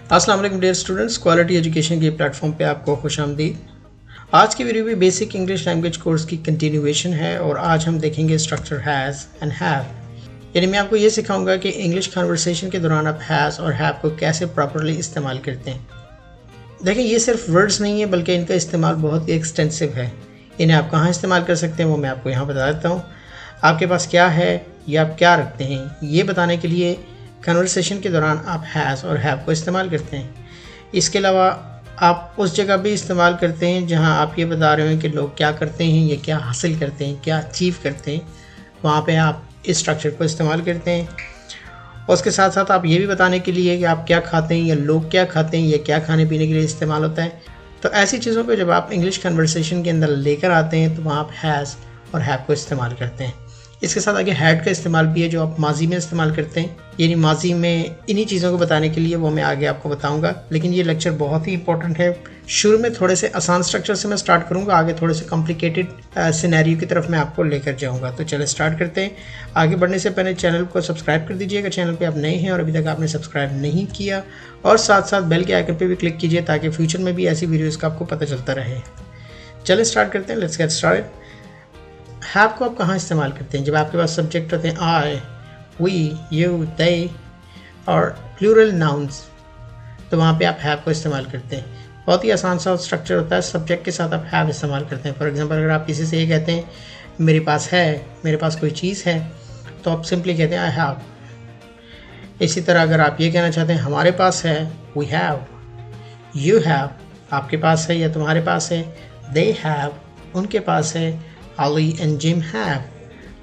अस्सलाम वालेकुम dear students, quality education के प्लेटफॉर्म पे आपको खुशामदीद। आज की वीडियो भी बेसिक इंग्लिश लैंग्वेज कोर्स की कंटिन्यूएशन है और आज हम देखेंगे स्ट्रक्चर हैज़ एंड हैव। यानी मैं आपको ये सिखाऊंगा कि इंग्लिश कन्वर्सेशन के दौरान आप हैज़ और हैव को कैसे प्रॉपरली इस्तेमाल करते हैं। देखिए, ये सिर्फ वर्ड्स नहीं है बल्कि इनका इस्तेमाल बहुत ही एक्सटेंसिव है। इन्हें आप कहाँ इस्तेमाल कर सकते हैं वो मैं आपको यहाँ बता देता हूँ। आपके पास क्या है या आप क्या रखते हैं, ये बताने के लिए कन्वर्सेशन के दौरान आप हैज़ और हैव को इस्तेमाल करते हैं। इसके अलावा आप उस जगह भी इस्तेमाल करते हैं जहां आप ये बता रहे हो कि लोग क्या करते हैं या क्या हासिल करते हैं, क्या अचीव करते हैं, वहाँ पे आप इस स्ट्रक्चर को इस्तेमाल करते हैं। और उसके साथ साथ आप ये भी बताने के लिए कि आप क्या खाते हैं या लोग क्या खाते हैं या क्या खाने पीने के लिए इस्तेमाल होता है। तो ऐसी चीज़ों को जब आप इंग्लिश कन्वर्सेशन के अंदर लेकर आते हैं तो वहाँ आप हैज़ और हैव को इस्तेमाल करते हैं। इसके साथ आगे हैड का इस्तेमाल भी है जो आप माजी में इस्तेमाल करते हैं। यानी माजी में इन्हीं चीज़ों को बताने के लिए वो मैं आगे आपको बताऊंगा, लेकिन ये लेक्चर बहुत ही इंपॉर्टेंट है। शुरू में थोड़े से आसान स्ट्रक्चर से मैं स्टार्ट करूंगा, आगे थोड़े से कॉम्प्लिकेटेड सिनेरियो की तरफ मैं आपको लेकर जाऊंगा। तो चले स्टार्ट करते हैं। आगे बढ़ने से पहले चैनल को सब्सक्राइब कर दीजिएगा, चैनल पर आप नए हैं और अभी तक आपने सब्सक्राइब नहीं किया, और साथ साथ बेल के आइकन पर भी क्लिक कीजिए ताकि फ्यूचर में भी ऐसी वीडियोज़ का आपको पता चलता रहे। चले स्टार्ट करते हैं, लेट्स गेट स्टार्टेड। हैव को आप कहाँ इस्तेमाल करते हैं? जब आपके पास सब्जेक्ट होते हैं आई, वी, यू, दे और प्लूरल नाउन्स, तो वहाँ पे आप हैव को इस्तेमाल करते हैं। बहुत ही आसान सा स्ट्रक्चर होता है, सब्जेक्ट के साथ आप हैव इस्तेमाल करते हैं। फॉर एग्जांपल, अगर आप किसी से ये कहते हैं मेरे पास है, मेरे पास कोई चीज़ है, तो आप सिंपली कहते हैं आई हैव। इसी तरह अगर आप ये कहना चाहते हैं हमारे पास है, वी हैव, यू हैव, आपके पास है या तुम्हारे पास है, दे हैव, उनके पास है, Ali and gym have,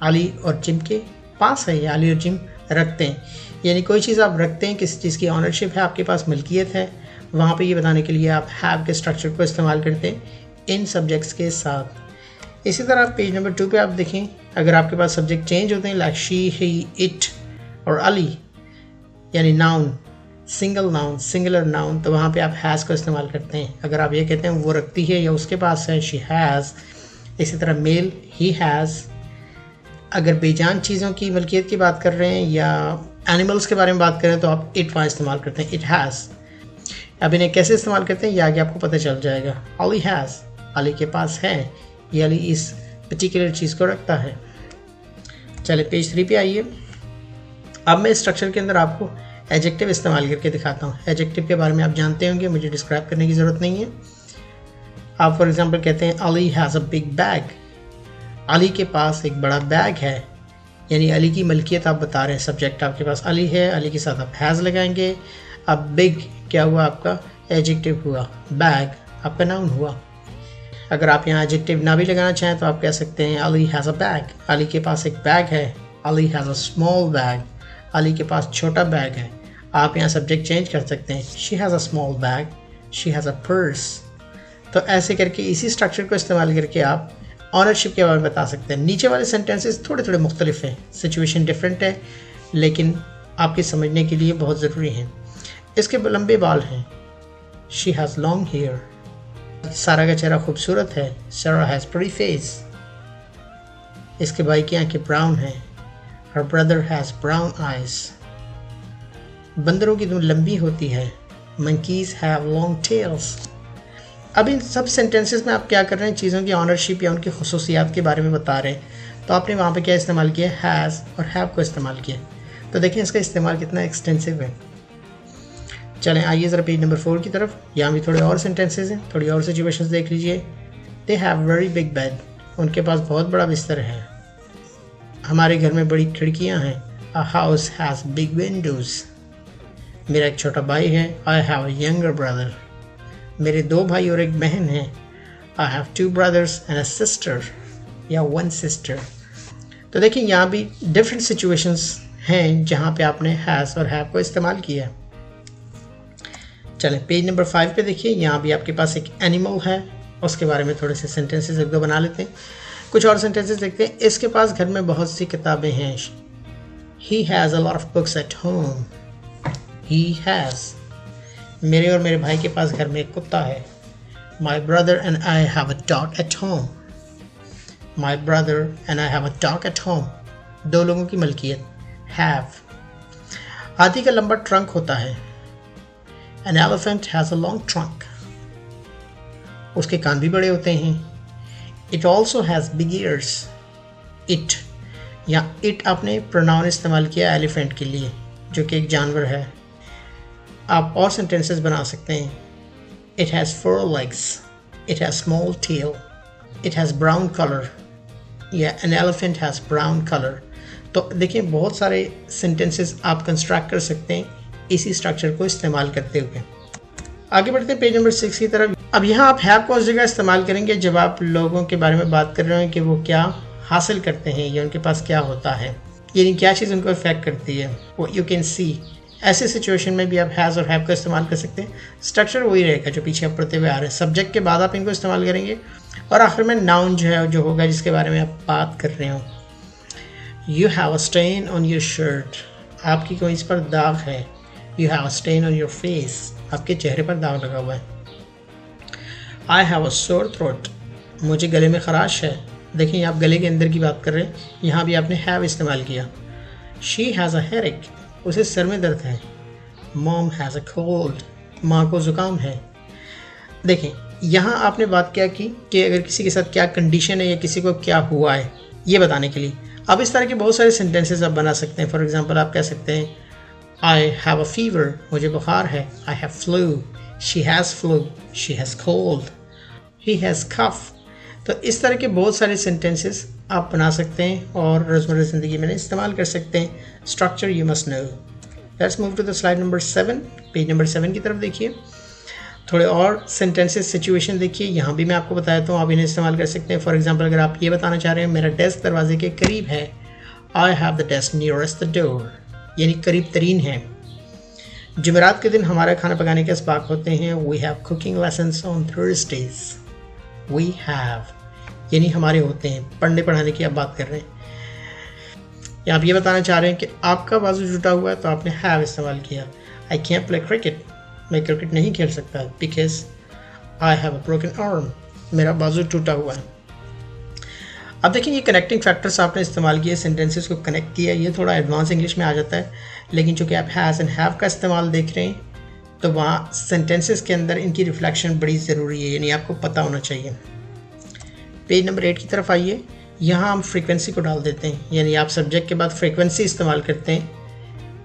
Ali और जिम के पास है या अली और जिम रखते हैं। यानी कोई चीज़ आप रखते हैं, किसी चीज़ की ऑनरशिप है, आपके पास मिल्कियत है, वहाँ पे ये बताने के लिए आप हैव के स्ट्रक्चर को इस्तेमाल करते हैं इन सब्जेक्ट्स के साथ। इसी तरह पेज नंबर 2 पे आप देखें, अगर आपके पास सब्जेक्ट चेंज होते हैं लाइक शी, ही, इट और अली, यानी noun, single noun, singular noun, तो वहाँ पे आप हैज़ को इस्तेमाल करते हैं। अगर आप ये कहते हैं वो रखती है या उसके पास है, शी हैज़। इसी तरह मेल, ही हैज़। अगर बेजान चीज़ों की मलकियत की बात कर रहे हैं या एनिमल्स के बारे में बात करें तो आप इट वहाँ इस्तेमाल करते हैं, इट हैज़। अब इन्हें कैसे इस्तेमाल करते हैं ये आगे आपको पता चल जाएगा। अली हैज़, अली के पास है, ये अली इस पर्टिकुलर चीज़ को रखता है। चले पेज 3 पे आइए। अब मैं इस स्ट्रक्चर के अंदर आपको एडजेक्टिव इस्तेमाल करके दिखाता हूँ। एडजेक्टिव के बारे में आप जानते होंगे, मुझे डिस्क्राइब करने की ज़रूरत नहीं है। आप फॉर एग्जांपल कहते हैं Ali has a big bag, Ali के पास एक बड़ा बैग है, यानी अली की मलकियत आप बता रहे हैं। सब्जेक्ट आपके पास अली है, अली के साथ आप हैज़ लगाएंगे। अब बिग क्या हुआ? आपका एडजेक्टिव हुआ, बैग आपका नाउन हुआ। अगर आप यहाँ एडजेक्टिव ना भी लगाना चाहें तो आप कह सकते हैं Ali has a bag, Ali के पास एक बैग है, Ali has a small bag, Ali के पास छोटा बैग है। आप यहाँ सब्जेक्ट चेंज कर सकते हैं, she has a small bag, she has a purse. तो ऐसे करके इसी स्ट्रक्चर को इस्तेमाल करके आप ऑनरशिप के बारे में बता सकते हैं। नीचे वाले सेंटेंसेस थोड़े थोड़े मुख्तलिफ हैं, सिचुएशन डिफरेंट है, लेकिन आपके समझने के लिए बहुत ज़रूरी हैं। इसके लंबे बाल हैं, शी हैज़ लॉन्ग हेयर। सारा का चेहरा खूबसूरत है, सारा हैज़ प्रीटी फेस। इसके भाई की आंखें ब्राउन हैं, her brother has brown eyes. बंदरों की दुम लंबी होती है, मंकीज हैव लॉन्ग टेल्स। अब इन सब सेंटेंसेस में आप क्या कर रहे हैं? चीज़ों की ऑनरशिप या उनकी खुसूसियात के बारे में बता रहे हैं। तो आपने वहाँ पे क्या इस्तेमाल किया? हैज़ और हैव को इस्तेमाल किया। तो देखें इसका इस्तेमाल कितना एक्सटेंसिव है। चलें आइए ज़रा पेज नंबर 4 की तरफ। यहाँ भी थोड़े और सेंटेंसेस हैं, थोड़ी और सिचुएशंस देख लीजिए। They have very big bed, उनके पास बहुत बड़ा बिस्तर है। हमारे घर में बड़ी खिड़कियाँ हैं, a house has big Windows. मेरा एक छोटा भाई है, I have a younger brother. मेरे 2 भाई और एक बहन हैं, I have 2 brothers and a sister या 1 सिस्टर। तो देखिए यहाँ भी डिफरेंट सिचुएशंस हैं जहाँ पे आपने हैज़ और हैव को इस्तेमाल किया। चलें पेज नंबर 5 पे देखिए, यहाँ भी आपके पास एक एनिमल है, उसके बारे में थोड़े से सेंटेंसेस 1-2 बना लेते हैं। कुछ और सेंटेंसेस देखते हैं। इसके पास घर में बहुत सी किताबें हैं, he has a lot of books at home, he has. मेरे और मेरे भाई के पास घर में एक कुत्ता है, my brother and I have a dog at home, my brother and I have a dog at home. 2 लोगों की मलकियत, हैव। हाथी का लंबा ट्रंक होता है, An elephant has a long trunk. उसके कान भी बड़े होते हैं. It also has big ears. It या it आपने प्रोनाउन इस्तेमाल किया एलिफेंट के लिए जो कि एक जानवर है. आप और सेंटेंसेस बना सकते हैं. It has 4 legs. It has small tail. It has brown color. या an elephant has brown color. तो देखिए बहुत सारे सेंटेंसेस आप कंस्ट्रक्ट कर सकते हैं इसी स्ट्रक्चर को इस्तेमाल करते हुए. आगे बढ़ते हैं पेज नंबर 6 की तरफ. अब यहाँ आप हैव को उस जगह इस्तेमाल करेंगे जब आप लोगों के बारे में बात कर रहे हैं कि वो क्या हासिल करते हैं या उनके पास क्या होता है, यानी क्या चीज़ उनको इफेक्ट करती है. वो यू कैन सी. ऐसे सिचुएशन में भी आप हैज़ और हैव का इस्तेमाल कर सकते हैं. स्ट्रक्चर वही रहेगा जो पीछे आप पढ़ते हुए आ रहे हैं. सब्जेक्ट के बाद आप इनको इस्तेमाल करेंगे और आखिर में नाउन जो है जो होगा जिसके बारे में आप बात कर रहे हो. You have a stain on your shirt. आपकी कमीज पर दाग है. You have a stain on your face. आपके चेहरे पर दाग लगा हुआ है. I have a sore throat. मुझे गले में खराश है. देखिए आप गले के अंदर की बात कर रहे हैं, यहाँ भी आपने हैव इस्तेमाल किया. She has a headache. उसे सर में दर्द है. Mom has a cold. माँ को ज़ुकाम है. देखें यहाँ आपने बात क्या की कि अगर किसी के साथ क्या कंडीशन है या किसी को क्या हुआ है ये बताने के लिए. अब इस तरह के बहुत सारे सेंटेंसेस आप बना सकते हैं. फॉर एग्जांपल आप कह सकते हैं आई हैव अ फीवर. मुझे बुखार है. I have flu. She has flu. She has cold. He has cough. तो इस तरह के बहुत सारे सेंटेंसेस आप बना सकते हैं और रोज़मर्रा ज़िंदगी में इस्तेमाल कर सकते हैं. Structure you must know. Let's move to the slide number 7. Page number 7 की तरफ देखिए. थोड़े और सेंटेंसेस सिचुएशन देखिए. यहाँ भी मैं आपको बताया तो आप इन्हें इस्तेमाल कर सकते हैं. फॉर एग्जांपल अगर आप ये बताना चाह रहे हैं मेरा डेस्क दरवाजे के करीब है. I have the desk nearest the door. यानी करीब तरीन है. जुमेरात के दिन हमारा खाना पकाने के इसबाक होते हैं. We have cooking lessons on Thursdays. We have यानी हमारे होते हैं. पढ़ने पढ़ाने की आप बात कर रहे हैं या आप ये बताना चाह रहे हैं कि आपका बाजू टूटा हुआ है तो आपने हैव इस्तेमाल किया. I can play cricket. मैं क्रिकेट नहीं खेल सकता because I have a broken arm. मेरा बाजू टूटा हुआ है. अब देखिए ये कनेक्टिंग फैक्टर्स आपने इस्तेमाल किए, सेंटेंसेस को कनेक्ट किया. ये थोड़ा एडवांस इंग्लिश में आ जाता है लेकिन चूँकि आप हैज़ एंड हैव का इस्तेमाल देख रहे हैं तो वहाँ सेंटेंसेस के अंदर इनकी रिफ्लेक्शन बड़ी ज़रूरी है, यानी आपको पता होना चाहिए. पेज नंबर 8 की तरफ आइए. यहाँ हम फ्रीक्वेंसी को डाल देते हैं, यानी आप सब्जेक्ट के बाद फ्रीक्वेंसी इस्तेमाल करते हैं.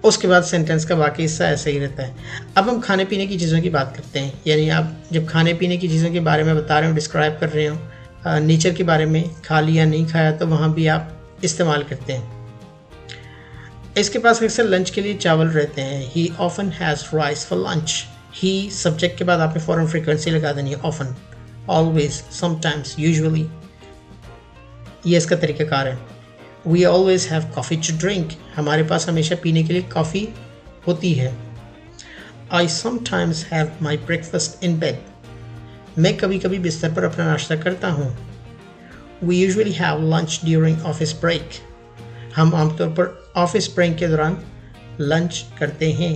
उसके बाद सेंटेंस का बाकी हिस्सा ऐसा ही रहता है. अब हम खाने पीने की चीज़ों की बात करते हैं, यानी आप जब खाने पीने की चीज़ों के बारे में बता रहे हो, डिस्क्राइब कर रहे हो, नेचर के बारे में, खा लिया नहीं खाया, तो वहाँ भी आप इस्तेमाल करते हैं. इसके पास अक्सर लंच के लिए चावल रहते हैं. He often has rice for lunch. He subject के बाद आपने फ़ौरन फ्रीक्वेंसी लगा देनी है. Often, always, sometimes, usually. ये इसका तरीक़ाकार है. We always have coffee to drink. हमारे पास हमेशा पीने के लिए कॉफ़ी होती है. I sometimes have my breakfast in bed. मैं कभी कभी बिस्तर पर अपना नाश्ता करता हूँ. We usually have lunch during office break. हम आमतौर पर ऑफिस ब्रेक के दौरान लंच करते हैं.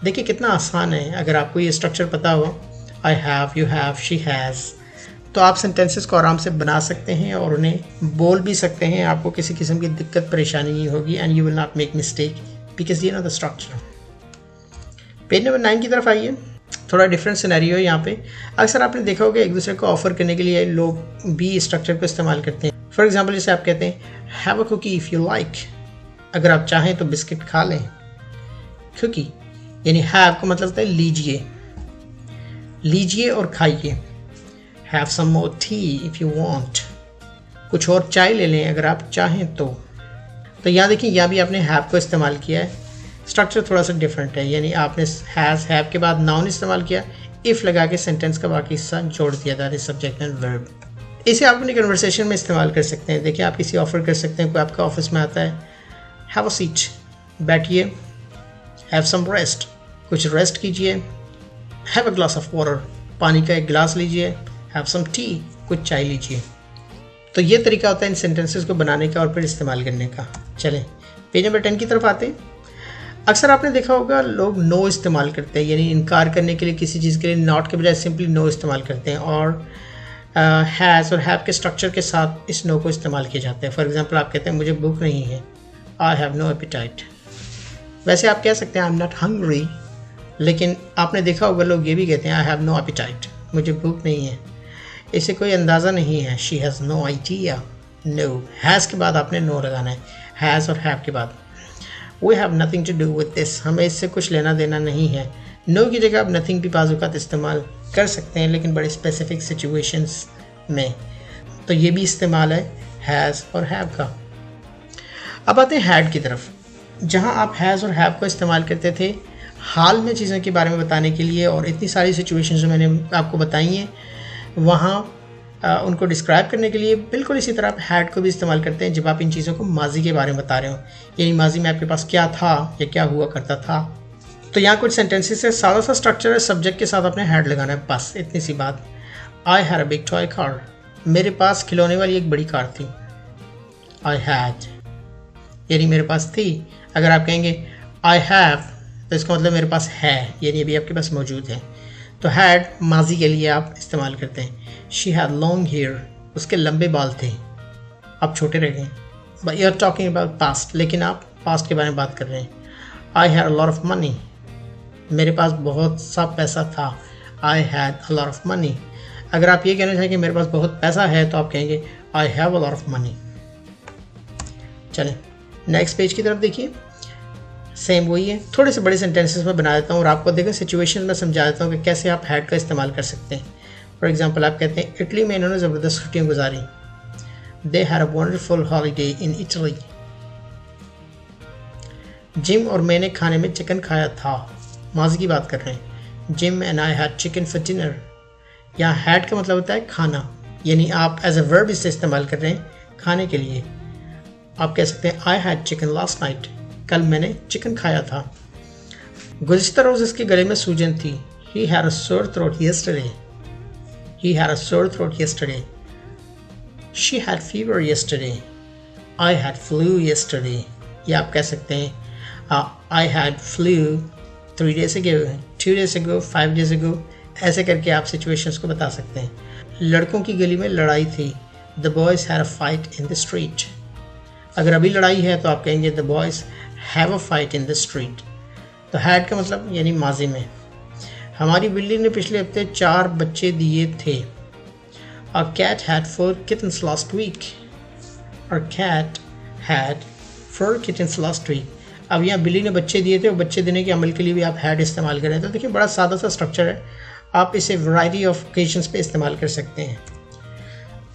देखिए कितना आसान है अगर आपको ये स्ट्रक्चर पता हो. I have, you have, she has. तो आप सेंटेंसेस को आराम से बना सकते हैं और उन्हें बोल भी सकते हैं. आपको किसी किस्म की दिक्कत परेशानी नहीं होगी and you will not make mistake because you know the structure. Page number 9 की तरफ आइए. थोड़ा डिफरेंट सिनेरियो है यहाँ पे. अक्सर आपने देखा होगा एक दूसरे को ऑफर करने के लिए लोग भी स्ट्रक्चर को इस्तेमाल करते हैं. फॉर एग्जाम्पल जैसे आप कहते हैं have a cookie if you like. अगर आप चाहें तो बिस्किट खा लें. कुकी यानी हैव का मतलब होता है लीजिए, लीजिए और खाइए. Have some more tea if you want. कुछ और चाय ले लें अगर आप चाहें तो. यहाँ देखिए यहाँ भी आपने हैव को इस्तेमाल किया है. स्ट्रक्चर थोड़ा सा डिफरेंट है, यानी आपने हैज़ हैव के बाद नाउन इस्तेमाल किया, इफ़ लगा के सेंटेंस का बाकी हिस्सा जोड़ दिया था सब्जेक्ट एंड वर्ब. इसे आप अपनी कन्वर्सेशन में इस्तेमाल कर सकते हैं. देखिए आप किसी ऑफ़र कर सकते हैं, कोई आपका ऑफिस में आता है, हैव अ सीट, बैठिए. हैव सम रेस्ट, कुछ रेस्ट कीजिए. Have a glass of water, पानी का एक गिलास लीजिए. हैव सम टी, कुछ चाय लीजिए. तो ये तरीका होता है इन सेंटेंसेस को बनाने का और फिर इस्तेमाल करने का. चलें पेज नंबर 10 की तरफ आते हैं. अक्सर आपने देखा होगा लोग नो इस्तेमाल करते हैं, यानी इनकार करने के लिए किसी चीज़ के लिए नॉट के बजाय सिंपली नो इस्तेमाल करते हैं और हैज़ और हैव के स्ट्रक्चर के साथ इस नो को इस्तेमाल किया जाता है. फॉर एग्जांपल आप कहते हैं मुझे भूख नहीं है. I have no appetite. वैसे आप कह सकते हैं आई एम नॉट हंग्री लेकिन आपने देखा होगा लोग ये भी कहते हैं आई हैव नो एपिटाइट, मुझे भूख नहीं है। इसे कोई अंदाज़ा नहीं है। She has no idea. No, has के बाद आपने नो लगाना है, हैज़ और हैव के बाद। We have nothing to do with this, हमें इससे कुछ लेना देना नहीं है। नो की जगह आप नथिंग भी बाज़ इस्तेमाल कर सकते हैं, लेकिन बड़े स्पेसिफिक सिचुएशंस में। तो ये भी इस्तेमाल है हैज़ और हैव का। अब आते हैं हैड की तरफ, जहाँ आप हैज़ और हैव को इस्तेमाल करते थे हाल में चीज़ों के बारे में बताने के लिए, और इतनी सारी सिचुएशंस जो मैंने आपको बताई हैं वहाँ उनको डिस्क्राइब करने के लिए बिल्कुल इसी तरह आप हैड को भी इस्तेमाल करते हैं जब आप इन चीज़ों को माजी के बारे में बता रहे हो, यानी माजी में आपके पास क्या था या क्या हुआ करता था। तो यहाँ कुछ सेंटेंसेस है, सादा सा स्ट्रक्चर है, सब्जेक्ट के साथ आपने हैड लगाना है, बस इतनी सी बात। I had a big toy car, मेरे पास खिलौने वाली एक बड़ी कार थी। आई हैड यानी मेरे पास थी। अगर आप कहेंगे आई हैव तो इसका मतलब मेरे पास है, यानी अभी आपके पास मौजूद है। तो हैड माजी के लिए आप इस्तेमाल करते हैं। शी हैड लॉन्ग हेयर, उसके लंबे बाल थे, आप छोटे रह गए। But you are talking about past, लेकिन आप पास्ट के बारे में बात कर रहे हैं। I had a lot of money, मेरे पास बहुत सा पैसा था। I had a lot of money. अगर आप ये कहना चाहें कि मेरे पास बहुत पैसा है तो आप कहेंगे I have a lot of money. चलें नेक्स्ट पेज की तरफ देखिए, सेम वही है, थोड़े से बड़े सेंटेंसेस में बना देता हूँ और आपको देखो सिचुएशन में समझा देता हूँ कि कैसे आप हैड का इस्तेमाल कर सकते हैं। फॉर एग्जांपल आप कहते हैं इटली में इन्होंने ज़बरदस्त छुट्टियाँ गुजारी। They had a wonderful holiday in Italy. Gym और मैंने खाने में चिकन खाया था, माजी की बात कर रहे हैं। Gym and I had chicken for dinner. यहाँ हैड का मतलब होता है खाना, यानी आप एज अ वर्ब इसे इस्तेमाल कर रहे हैं खाने के लिए। आप कह सकते हैं I had chicken last night, कल मैंने चिकन खाया था। गुज़िश्ता रोज़ इसके गले में सूजन थी। He had a sore throat yesterday. He had a sore throat yesterday. She had fever yesterday. I had flu yesterday. या आप कह सकते हैं I had flu 3 days ago, 2 days ago, 5 days ago। ऐसे करके आप सिचुएशंस को बता सकते हैं। लड़कों की गली में लड़ाई थी। The boys had a fight in the street. अगर अभी लड़ाई है तो आप कहेंगे the boys have a fight in the street. तो हैड का मतलब यानी माजी में। हमारी बिल्ली ने पिछले हफ्ते 4 बच्चे दिए थे। A cat had 4 kittens last week. और cat had 4 kittens last week. अब यहाँ बिल्ली ने बच्चे दिए थे और बच्चे देने के अमल के लिए भी आप हैड इस्तेमाल करें। तो देखिए बड़ा सादा सा स्ट्रक्चर है, आप इसे वैरायटी ऑफ ओकेजन्स पे इस्तेमाल कर सकते हैं।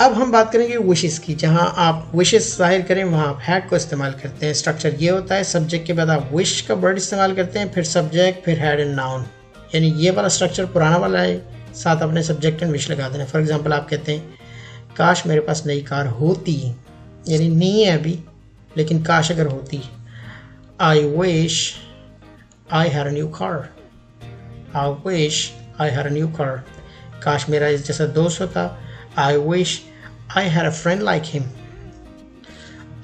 अब हम बात करेंगे विशेस की, जहाँ आप विशेस जाहिर करें वहाँ आप हैड को इस्तेमाल करते हैं। स्ट्रक्चर ये होता है, सब्जेक्ट के बाद आप विश का वर्ड इस्तेमाल करते हैं, फिर सब्जेक्ट, फिर हैड एंड नाउन। यानी ये वाला स्ट्रक्चर पुराना वाला है, साथ अपने सब्जेक्ट एंड विश लगा देना। फॉर एग्जाम्पल आप कहते हैं काश मेरे पास नई कार होती, यानी नहीं है अभी लेकिन काश अगर होती। I wish I had a new car. I wish I had a new car. काश मेरा इस जैसा दोस्त होता। I wish I had a friend like him.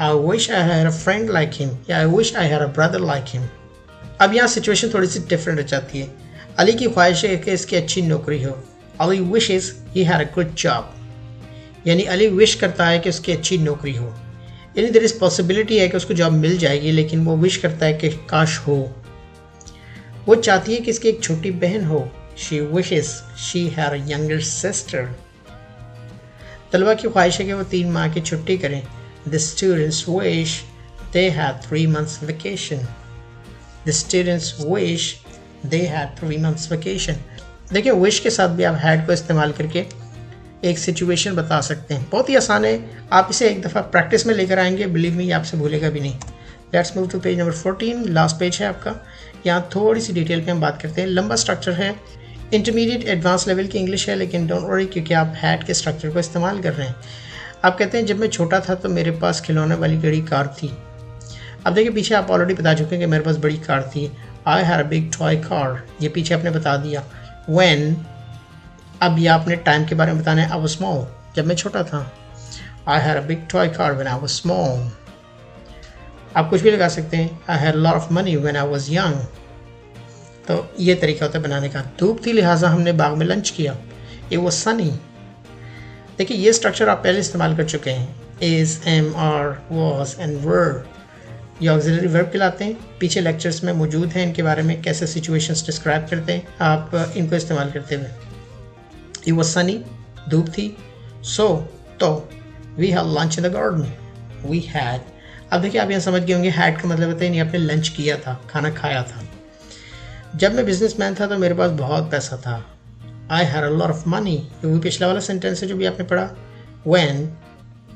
I wish I had a friend like him. या I wish I had a brother like him. अब यहाँ situation थोड़ी सी डिफरेंट हो जाती है। अली की ख्वाहिश है कि इसकी अच्छी नौकरी हो। Ali wishes he had a good job. यानी अली विश करता है कि उसकी अच्छी नौकरी हो, यानी देयर इज पॉसिबिलिटी है कि उसको जॉब मिल जाएगी, लेकिन वो विश करता है कि काश हो। वो चाहती है कि इसकी एक छोटी बहन हो। She wishes she had a younger sister. तलबा की ख्वाहिश है कि वो 3 माह की छुट्टी करें। The students wish they had 3 months vacation. The students wish they had 3 months vacation. देखिए विश के साथ भी आप हैड को इस्तेमाल करके एक सिचुएशन बता सकते हैं। बहुत ही आसान है, आप इसे एक दफ़ा प्रैक्टिस में लेकर आएंगे, बिलीव मी आपसे भूलेगा भी नहीं। Let's move to page number 14, last page है आपका। यहाँ थोड़ी सी डिटेल पे हम बात करते हैं। लंबा स्ट्रक्चर है, इंटरमीडिएट एडवांस लेवल की इंग्लिश है, लेकिन डोंट वरी क्योंकि आप हैड के स्ट्रक्चर को इस्तेमाल कर रहे हैं। आप कहते हैं जब मैं छोटा था तो मेरे पास खिलौने वाली बड़ी कार थी। अब देखिए पीछे आप ऑलरेडी बता चुके हैं कि मेरे पास बड़ी कार थी। I had a big toy car, ये पीछे आपने बता दिया। व्हेन, अब ये आपने टाइम के बारे में बताना है। आई वाज स्मॉल, जब मैं छोटा था। I had a big toy car when I was small. आप कुछ भी लगा सकते हैं। I had lot of money when I was young. तो ये तरीका होता है बनाने का। धूप थी लिहाजा हमने बाग में लंच किया। It was sunny. देखिए ये स्ट्रक्चर आप पहले इस्तेमाल कर चुके हैं, is, am, are, was and were. ये ऑक्सिलरी वर्ब कहलाते हैं। पीछे लेक्चर्स में मौजूद हैं इनके बारे में, कैसे सिचुएशंस डिस्क्राइब करते हैं आप इनको इस्तेमाल करते हुए। It was sunny, धूप थी। So, तो we had lunch in the garden. We had, अब देखिए आप यहाँ समझ गए होंगे had का मतलब होता है नहीं, आपने लंच किया था, खाना खाया था। जब मैं बिजनेसमैन था तो मेरे पास बहुत पैसा था। I had a lot of money, ये भी पिछला वाला सेंटेंस है जो भी आपने पढ़ा। When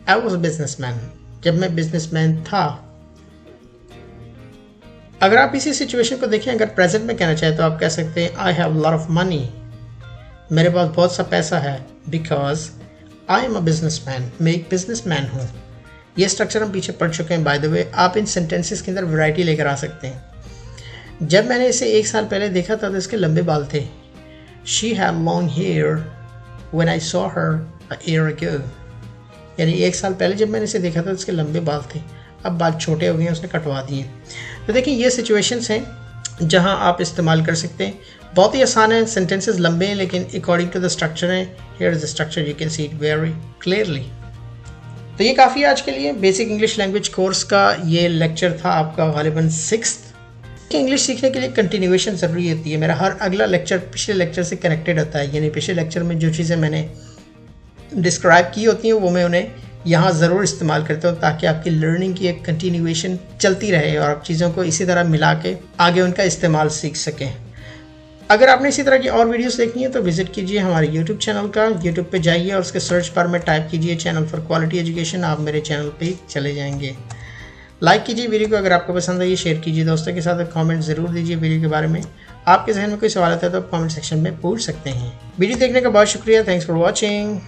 I was a businessman, जब मैं बिजनेसमैन था। अगर आप इसी सिचुएशन को देखें, अगर प्रेजेंट में कहना चाहे तो आप कह सकते हैं I have a lot of money, मेरे पास बहुत सा पैसा है। Because I am a businessman, मैं एक बिजनेसमैन हूँ। ये स्ट्रक्चर हम पीछे पढ़ चुके हैं बाय द वे। आप इन सेंटेंसेस के अंदर वैरायटी लेकर आ सकते हैं। जब मैंने इसे 1 साल पहले देखा था तो इसके लंबे बाल थे। She had long hair when I saw her a year ago, यानी 1 साल पहले जब मैंने इसे देखा था तो इसके लंबे बाल थे, अब बाल छोटे हो गए हैं, उसने कटवा दिए। तो देखिए ये सिचुएशंस हैं जहां आप इस्तेमाल कर सकते हैं। बहुत ही आसान है, सेंटेंसेस लंबे हैं लेकिन अकॉर्डिंग टू द स्ट्रक्चर हैं। Here is the structure, you can see it very clearly. तो ये काफ़ी आज के लिए बेसिक इंग्लिश लैंग्वेज कोर्स का ये लेक्चर था आपका गालिबन 6th। इंग्लिश सीखने के लिए कंटिन्यूएशन ज़रूरी होती है। मेरा हर अगला लेक्चर पिछले लेक्चर से कनेक्टेड होता है, यानी पिछले लेक्चर में जो चीज़ें मैंने डिस्क्राइब की होती हैं वो मैं उन्हें यहाँ ज़रूर इस्तेमाल करता हूँ ताकि आपकी लर्निंग की एक कंटिन्यूएशन चलती रहे और आप चीज़ों को इसी तरह मिला के आगे उनका इस्तेमाल सीख सकें। अगर आपने इसी तरह की और वीडियोस देखनी है तो विजिट कीजिए हमारे YouTube चैनल का। YouTube पे जाइए और उसके सर्च बार में टाइप कीजिए चैनल फॉर क्वालिटी एजुकेशन, आप मेरे चैनल पे चले जाएंगे। लाइक कीजिए वीडियो को, अगर आपको पसंद आई शेयर कीजिए दोस्तों के साथ और कमेंट ज़रूर दीजिए वीडियो के बारे में। आपके जहन में कोई सवाल आता है तो आप कमेंट सेक्शन में पूछ सकते हैं। वीडियो देखने का बहुत शुक्रिया। Thanks for watching.